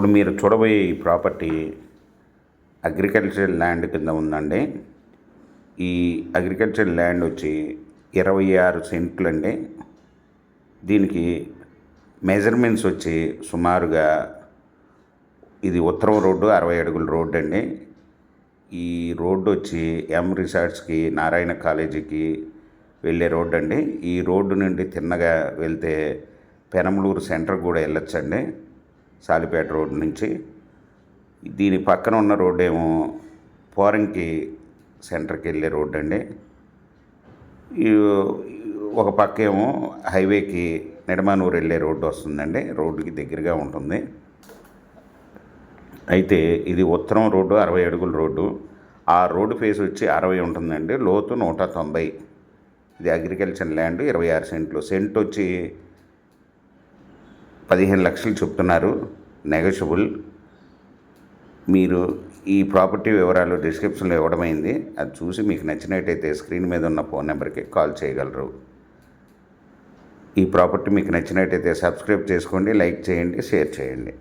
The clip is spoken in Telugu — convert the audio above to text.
ఇప్పుడు మీరు చూడబోయే ఈ ప్రాపర్టీ అగ్రికల్చరల్ ల్యాండ్ కింద ఉందండి. ఈ అగ్రికల్చరల్ ల్యాండ్ వచ్చి 26 సెంట్లు అండి. దీనికి మెజర్మెంట్స్ వచ్చి సుమారుగా ఇది ఉత్తరం రోడ్డు 60 అడుగుల రోడ్డు అండి. ఈ రోడ్డు వచ్చి ఎం రిసార్ట్స్కి నారాయణ కాలేజీకి వెళ్ళే రోడ్డు అండి. ఈ రోడ్డు నుండి తిన్నగా వెళ్తే పెనమలూరు సెంటర్ కూడా వెళ్ళొచ్చండి, సాలిపేట రోడ్డు నుంచి. దీని పక్కన ఉన్న రోడ్డు ఏమో పోరంకి సెంటర్కి వెళ్ళే రోడ్డు అండి. ఒక పక్క ఏమో హైవేకి నిడమానూరు వెళ్ళే రోడ్డు వస్తుందండి. రోడ్డుకి దగ్గరగా ఉంటుంది. అయితే ఇది ఉత్తరం రోడ్డు 60 అడుగుల రోడ్డు. ఆ రోడ్డు ఫేస్ వచ్చి 60 ఉంటుందండి, లోతు 190. ఇది అగ్రికల్చర్ ల్యాండ్ 26 సెంట్లు. సెంట్ వచ్చి 15 లక్షలు చెప్తున్నారు, నెగోషియబుల్. మీరు ఈ ప్రాపర్టీ వివరాలు డిస్క్రిప్షన్లో ఇవ్వడమైంది. అది చూసి మీకు నచ్చినట్టయితే స్క్రీన్ మీద ఉన్న ఫోన్ నెంబర్కి కాల్ చేయగలరు. ఈ ప్రాపర్టీ మీకు నచ్చినట్టయితే సబ్స్క్రైబ్ చేసుకోండి, లైక్ చేయండి, షేర్ చేయండి.